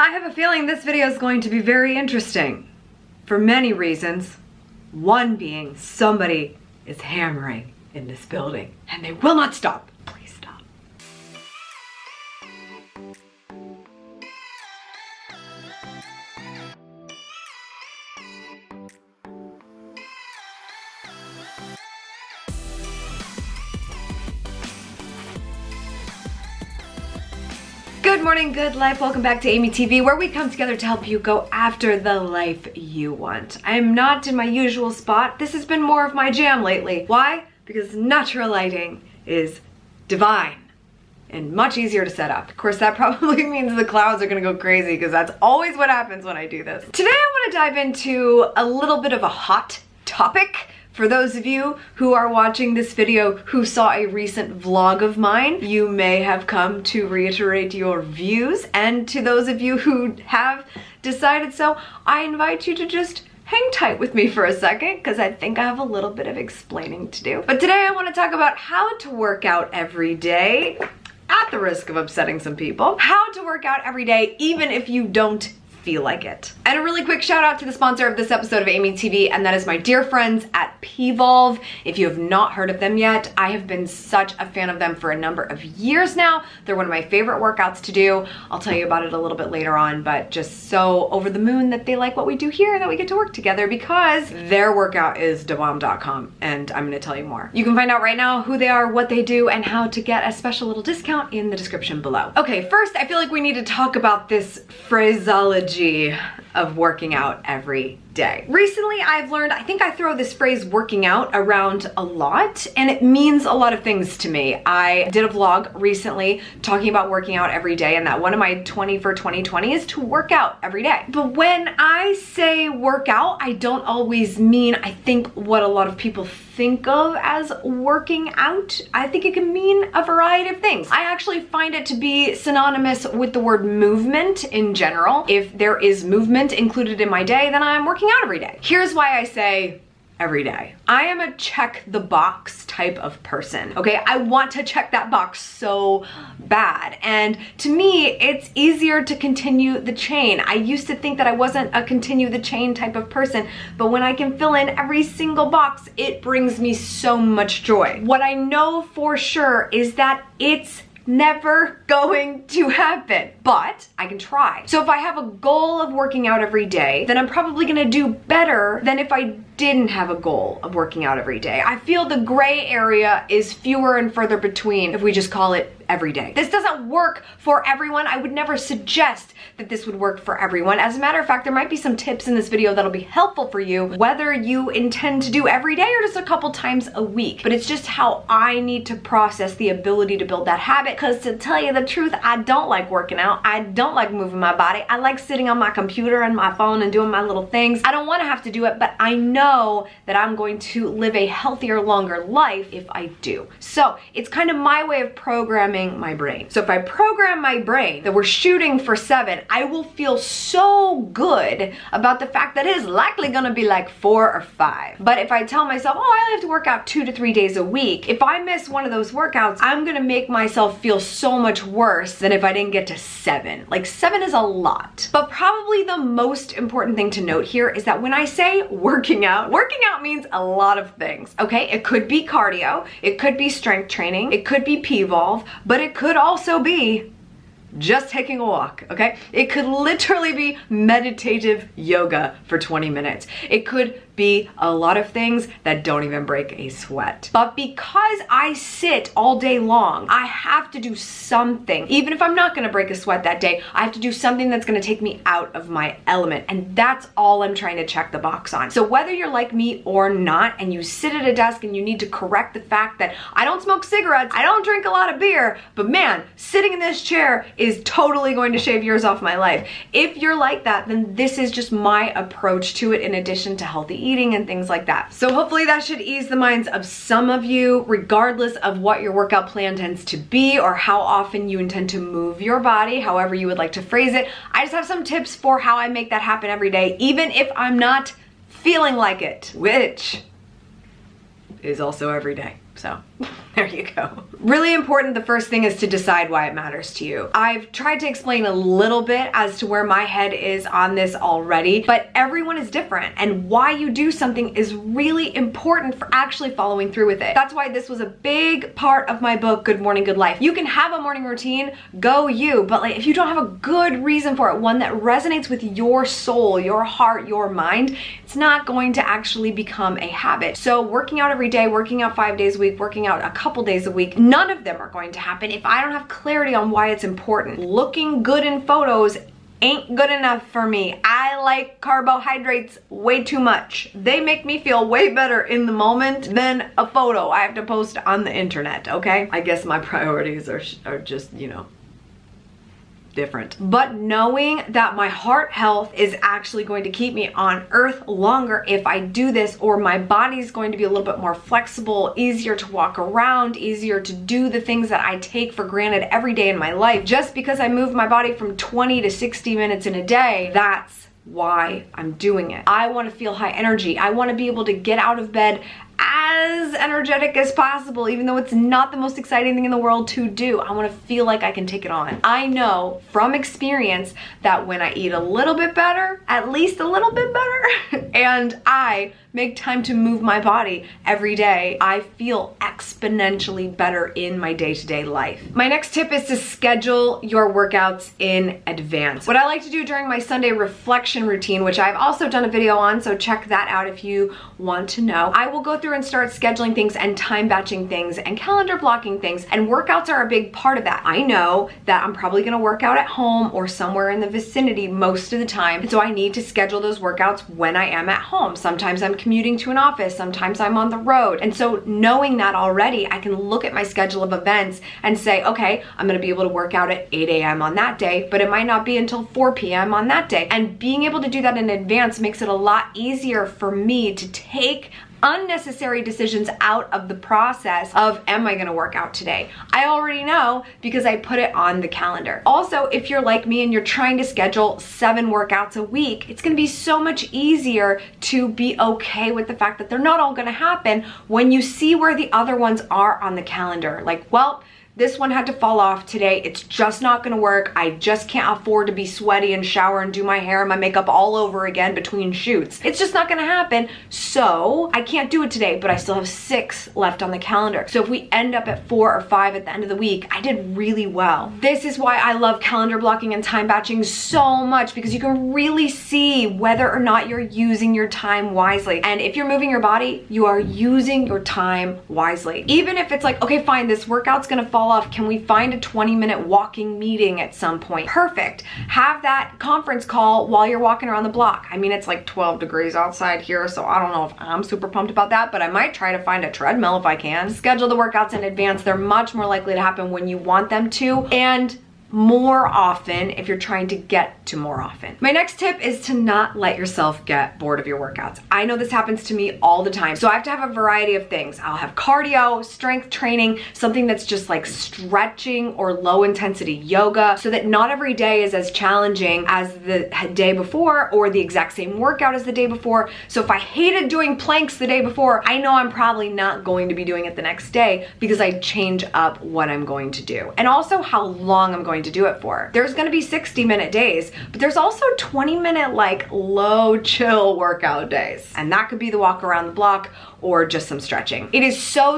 I have a feeling this video is going to be very interesting for many reasons. One being somebody is hammering in this building and they will not stop. Please stop. Good morning, good life. Welcome back to AmyTV, where we come together to help you go after the life you want. I am not in my usual spot. This has been more of my jam lately. Why? Because natural lighting is divine and much easier to set up. Of course, that probably means the clouds are gonna go crazy because that's always what happens when I do this. Today, I wanna dive into a little bit of a hot topic. For those of you who are watching this video who saw a recent vlog of mine, you may have come to reiterate your views, and to those of you who have decided so, I invite you to just hang tight with me for a second because I think I have a little bit of explaining to do. But today I want to talk about how to work out every day, at the risk of upsetting some people, how to work out every day even if you don't feel like it. And a really quick shout out to the sponsor of this episode of AmyTV, and that is my dear friends at Pvolve. If you have not heard of them yet, I have been such a fan of them for a number of years now. They're one of my favorite workouts to do. I'll tell you about it a little bit later on, but just so over the moon that they like what we do here and that we get to work together because their workout is dabomb.com, and I'm gonna tell you more. You can find out right now who they are, what they do, and how to get a special little discount in the description below. Okay, first, I feel like we need to talk about this phraseology of working out every day. Recently, I've learned, I think I throw this phrase working out around a lot, and it means a lot of things to me. I did a vlog recently talking about working out every day, and that one of my 20 for 2020 is to work out every day. But when I say work out, I don't always mean, I think, what a lot of people think of as working out. I think it can mean a variety of things. I actually find it to be synonymous with the word movement in general. If there is movement included in my day, then I'm working out every day. Here's why I say every day. I am a check the box type of person, okay? I want to check that box so bad. And to me, it's easier to continue the chain. I used to think that I wasn't a continue the chain type of person, but when I can fill in every single box, it brings me so much joy. What I know for sure is that it's never going to happen, but I can try. So if I have a goal of working out every day, then I'm probably gonna do better than if I didn't have a goal of working out every day. I feel the gray area is fewer and further between if we just call it every day. This doesn't work for everyone. I would never suggest that this would work for everyone. As a matter of fact, there might be some tips in this video that'll be helpful for you, whether you intend to do every day or just a couple times a week. But it's just how I need to process the ability to build that habit, because to tell you the truth, I don't like working out. I don't like moving my body. I like sitting on my computer and my phone and doing my little things. I don't want to have to do it, but I know that I'm going to live a healthier, longer life if I do. So it's kind of my way of programming my brain. So if I program my brain that we're shooting for 7, I will feel so good about the fact that it is likely gonna be like 4 or 5. But if I tell myself, oh, I only have to work out 2 to 3 days a week, if I miss one of those workouts, I'm gonna make myself feel so much worse than if I didn't get to 7. Like 7 is a lot. But probably the most important thing to note here is that when I say working out means a lot of things, okay? It could be cardio, it could be strength training, it could be Pvolve, but it could also be just taking a walk, okay? It could literally be meditative yoga for 20 minutes. It could be a lot of things that don't even break a sweat. But because I sit all day long, I have to do something. Even if I'm not gonna break a sweat that day, I have to do something that's gonna take me out of my element. And that's all I'm trying to check the box on. So whether you're like me or not, and you sit at a desk and you need to correct the fact that I don't smoke cigarettes, I don't drink a lot of beer, but man, sitting in this chair is totally going to shave years off my life. If you're like that, then this is just my approach to it in addition to healthy eating and things like that. So hopefully that should ease the minds of some of you, regardless of what your workout plan tends to be or how often you intend to move your body, however you would like to phrase it. I just have some tips for how I make that happen every day, even if I'm not feeling like it, which is also every day. So there you go. Really important, the first thing is to decide why it matters to you. I've tried to explain a little bit as to where my head is on this already, but everyone is different, and why you do something is really important for actually following through with it. That's why this was a big part of my book, Good Morning, Good Life. You can have a morning routine, go you, but like if you don't have a good reason for it, one that resonates with your soul, your heart, your mind, it's not going to actually become a habit. So working out every day, working out 5 days a week, working out a couple days a week, none of them are going to happen if I don't have clarity on why it's important. Looking good in photos ain't good enough for me. I like carbohydrates way too much. They make me feel way better in the moment than a photo I have to post on the internet, okay? I guess my priorities are just, you know, different. But knowing that my heart health is actually going to keep me on earth longer if I do this, or my body's going to be a little bit more flexible, easier to walk around, easier to do the things that I take for granted every day in my life. Just because I move my body from 20 to 60 minutes in a day, that's why I'm doing it. I want to feel high energy. I want to be able to get out of bed as energetic as possible, even though it's not the most exciting thing in the world to do. I want to feel like I can take it on. I know from experience that when I eat a little bit better, at least a little bit better, and I make time to move my body every day, I feel exponentially better in my day-to-day life. My next tip is to schedule your workouts in advance. What I like to do during my Sunday reflection routine, which I've also done a video on, so check that out if you want to know, I will go through and start scheduling things and time batching things and calendar blocking things, and workouts are a big part of that. I know that I'm probably gonna work out at home or somewhere in the vicinity most of the time, so I need to schedule those workouts when I am at home. Sometimes I'm commuting to an office, sometimes I'm on the road, and so knowing that already, I can look at my schedule of events and say, okay, I'm gonna be able to work out at 8 a.m. on that day, but it might not be until 4 p.m. on that day. And being able to do that in advance makes it a lot easier for me to take unnecessary decisions out of the process of, am I gonna work out today? I already know because I put it on the calendar. Also, if you're like me and you're trying to schedule 7 workouts a week, it's gonna be so much easier to be okay with the fact that they're not all gonna happen when you see where the other ones are on the calendar. Like, well, this one had to fall off today. It's just not gonna work. I just can't afford to be sweaty and shower and do my hair and my makeup all over again between shoots. It's just not gonna happen. So I can't do it today, but I still have 6 left on the calendar. So if we end up at 4 or 5 at the end of the week, I did really well. This is why I love calendar blocking and time batching so much, because you can really see whether or not you're using your time wisely. And if you're moving your body, you are using your time wisely. Even if it's like, okay, fine, this workout's gonna fall off. Can we find a 20-minute walking meeting at some point? Perfect. Have that conference call while you're walking around the block. I mean, it's like 12 degrees outside here, so I don't know if I'm super pumped about that, but I might try to find a treadmill if I can. Schedule the workouts in advance. They're much more likely to happen when you want them to, and more often if you're trying to get to more often. My next tip is to not let yourself get bored of your workouts. I know this happens to me all the time. So I have to have a variety of things. I'll have cardio, strength training, something that's just like stretching or low intensity yoga, so that not every day is as challenging as the day before or the exact same workout as the day before. So if I hated doing planks the day before, I know I'm probably not going to be doing it the next day because I change up what I'm going to do. And also how long I'm going to do it for. There's gonna be 60-minute days, but there's also 20-minute like low chill workout days. And that could be the walk around the block or just some stretching. It is so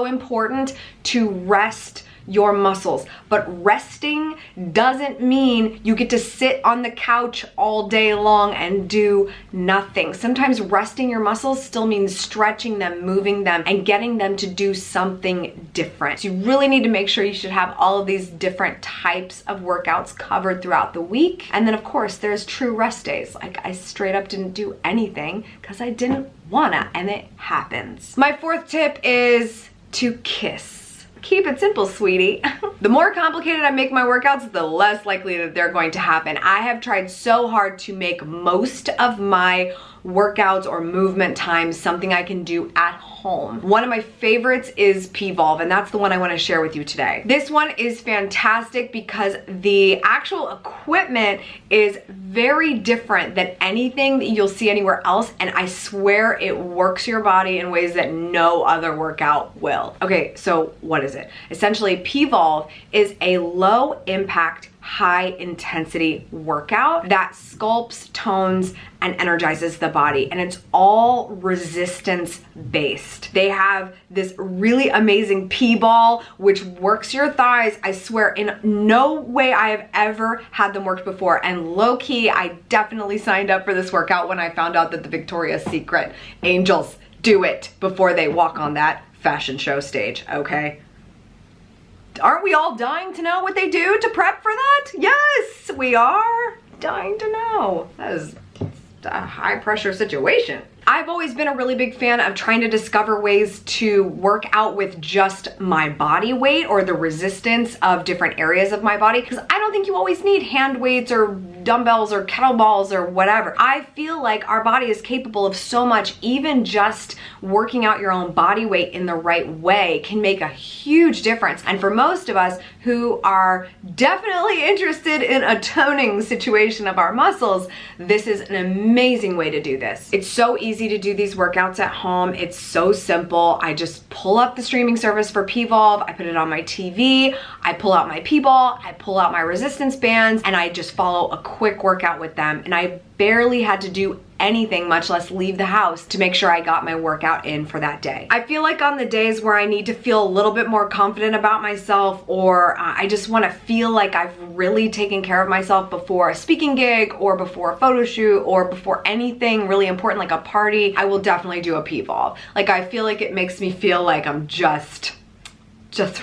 important to rest your muscles, but resting doesn't mean you get to sit on the couch all day long and do nothing. Sometimes resting your muscles still means stretching them, moving them, and getting them to do something different. So you really need to make sure you should have all of these different types of workouts covered throughout the week. And then of course there's true rest days. Like I straight up didn't do anything because I didn't wanna, and it happens. My 4th tip is to kiss. Keep it simple, sweetie. The more complicated I make my workouts, the less likely that they're going to happen. I have tried so hard to make most of my workouts or movement times, something I can do at home. One of my favorites is P-Volve, and that's the one I want to share with you today. This one is fantastic because the actual equipment is very different than anything that you'll see anywhere else, and I swear it works your body in ways that no other workout will. Okay, so what is it? Essentially, P-Volve is a low impact, high intensity workout that sculpts, tones, and energizes the body, and it's all resistance based. They have this really amazing P-ball which works your thighs. I swear in no way I have ever had them worked before, and low-key I definitely signed up for this workout when I found out that the Victoria's Secret angels do it before they walk on that fashion show stage, okay? Aren't we all dying to know what they do to prep for that? Yes, we are dying to know. That is a high pressure situation. I've always been a really big fan of trying to discover ways to work out with just my body weight or the resistance of different areas of my body, because I don't think you always need hand weights or dumbbells or kettlebells or whatever. I feel like our body is capable of so much. Even just working out your own body weight in the right way can make a huge difference. And for most of us who are definitely interested in a toning situation of our muscles, this is an amazing way to do this. It's so easy to do these workouts at home. It's so simple. I just pull up the streaming service for P-Volve, I put it on my TV, I pull out my P-ball, I pull out my resistance bands, and I just follow a quick workout with them. And I barely had to do anything, much less leave the house, to make sure I got my workout in for that day. I feel like on the days where I need to feel a little bit more confident about myself, or I just want to feel like I've really taken care of myself before a speaking gig or before a photo shoot or before anything really important like a party, I will definitely do a P-Volve. Like, I feel like it makes me feel like I'm just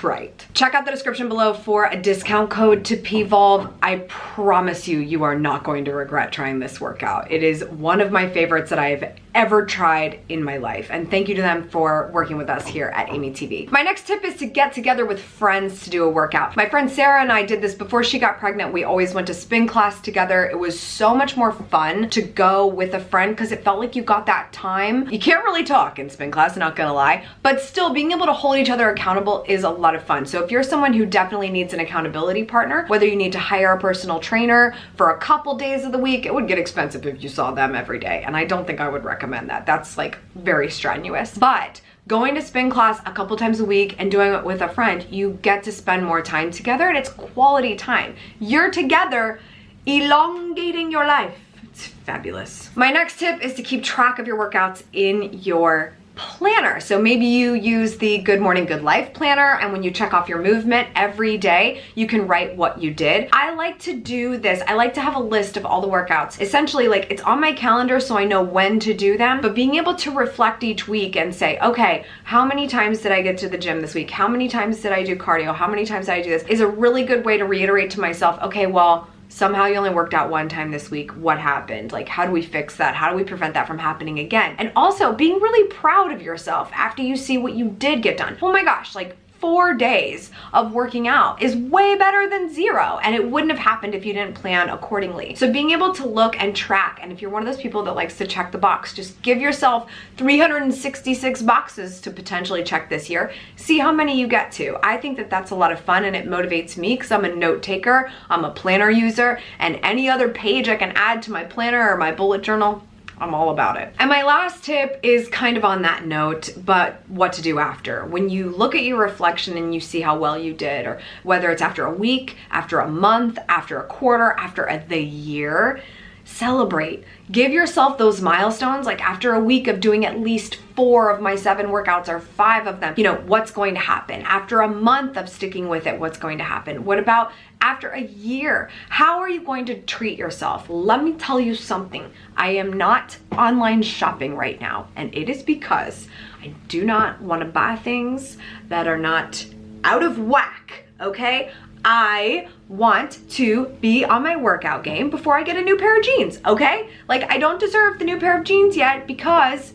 right. Check out the description below for a discount code to P-Volve. I promise you, you are not going to regret trying this workout. It is one of my favorites that I've ever tried in my life, and thank you to them for working with us here at AmyTV. My next tip is to get together with friends to do a workout. My friend Sarah and I did this before she got pregnant. We always went to spin class together. It was so much more fun to go with a friend because it felt like you got that time. You can't really talk in spin class, not gonna lie, but still being able to hold each other accountable is a lot of fun. So if you're someone who definitely needs an accountability partner, whether you need to hire a personal trainer for a couple days of the week, it would get expensive if you saw them every day, and I don't think I would recommend that. That's like very strenuous. But going to spin class a couple times a week and doing it with a friend, you get to spend more time together, and it's quality time. You're together, elongating your life. It's fabulous. My next tip is to keep track of your workouts in your planner. So maybe you use the Good Morning Good Life planner, and when you check off your movement every day, you can write what you did. I like to do this. I like to have a list of all the workouts. Essentially, like, it's on my calendar so I know when to do them, but being able to reflect each week and say, okay, how many times did I get to the gym this week? How many times did I do cardio? How many times did I do this? Is a really good way to reiterate to myself, okay, well, somehow you only worked out one time this week. What happened? Like, how do we fix that? How do we prevent that from happening again? And also being really proud of yourself after you see what you did get done. Oh my gosh, like 4 days of working out is way better than 0, and it wouldn't have happened if you didn't plan accordingly. So being able to look and track, and if you're one of those people that likes to check the box, just give yourself 366 boxes to potentially check this year. See how many you get to. I think that that's a lot of fun, and it motivates me because I'm a note taker, I'm a planner user, and any other page I can add to my planner or my bullet journal, I'm all about it. And my last tip is kind of on that note, but what to do after. When you look at your reflection and you see how well you did, or whether it's after a week, after a month, after a quarter, after the year, celebrate. Give yourself those milestones. Like, after a week of doing at least 4 of my 7 workouts, or 5 of them, you know, what's going to happen? After a month of sticking with it, what's going to happen? What about after a year? How are you going to treat yourself? Let me tell you something. I am not online shopping right now, and it is because I do not want to buy things that are not out of whack, okay? I want to be on my workout game before I get a new pair of jeans, okay? Like, I don't deserve the new pair of jeans yet because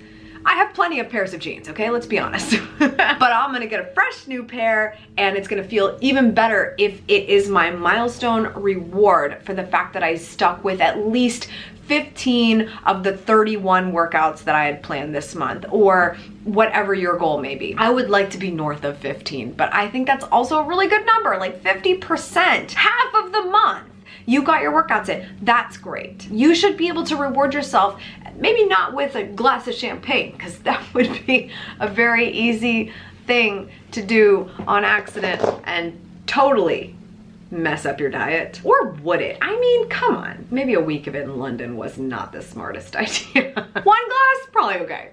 I have plenty of pairs of jeans, okay? Let's be honest. But I'm gonna get a fresh new pair, and it's gonna feel even better if it is my milestone reward for the fact that I stuck with at least 15 of the 31 workouts that I had planned this month, or whatever your goal may be. I would like to be north of 15, but I think that's also a really good number, like 50%, half of the month. You got your workouts in. That's great. You should be able to reward yourself, maybe not with a glass of champagne, because that would be a very easy thing to do on accident and totally mess up your diet. Or would it? I mean, come on. Maybe a week of it in London was not the smartest idea. One glass, probably okay.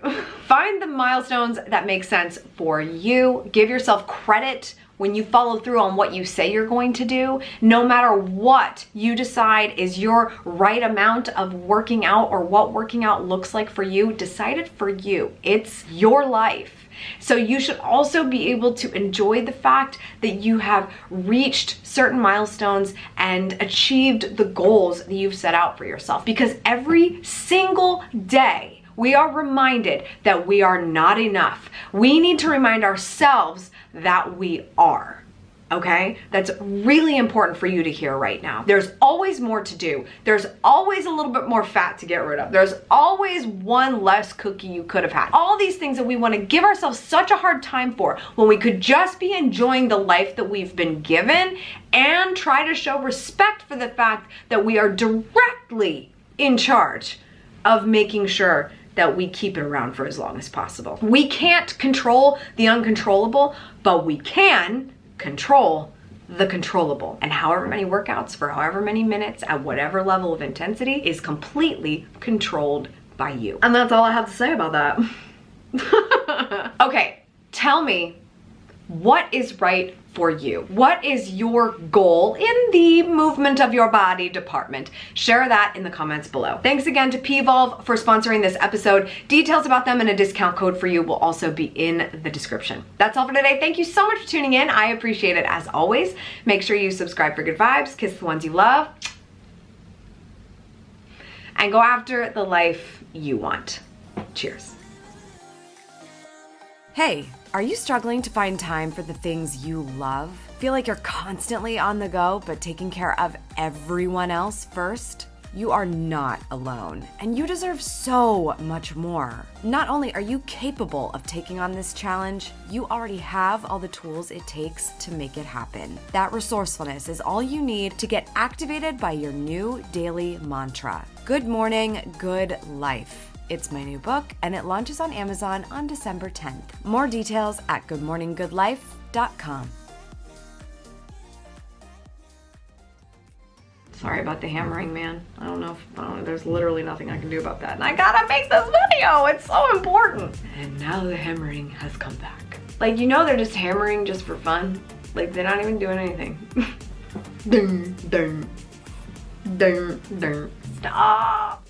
Find the milestones that make sense for you. Give yourself credit when you follow through on what you say you're going to do. No matter what you decide is your right amount of working out or what working out looks like for you, decide it for you. It's your life. So you should also be able to enjoy the fact that you have reached certain milestones and achieved the goals that you've set out for yourself. Because every single day we are reminded that we are not enough. We need to remind ourselves that we are. Okay? That's really important for you to hear right now. There's always more to do. There's always a little bit more fat to get rid of. There's always one less cookie you could have had. All these things that we want to give ourselves such a hard time for when we could just be enjoying the life that we've been given and try to show respect for the fact that we are directly in charge of making sure that we keep it around for as long as possible. We can't control the uncontrollable, but we can control the controllable. And however many workouts for however many minutes at whatever level of intensity is completely controlled by you. And that's all I have to say about that. Okay, tell me, what is right for you? What is your goal in the movement of your body department? Share that in the comments below. Thanks again to Pvolve for sponsoring this episode. Details about them and a discount code for you will also be in the description. That's all for today. Thank you so much for tuning in. I appreciate it as always. Make sure you subscribe for good vibes, kiss the ones you love, and go after the life you want. Cheers. Hey, are you struggling to find time for the things you love? Feel like you're constantly on the go, but taking care of everyone else first? You are not alone, and you deserve so much more. Not only are you capable of taking on this challenge, you already have all the tools it takes to make it happen. That resourcefulness is all you need to get activated by your new daily mantra. Good morning, good life. It's my new book, and it launches on Amazon on December 10th. More details at goodmorninggoodlife.com. Sorry about the hammering, man. I don't know, there's literally nothing I can do about that. And I gotta make this video, it's so important. And now the hammering has come back. Like, you know, they're just hammering just for fun. Like, they're not even doing anything. Ding, ding, ding, ding. Stop.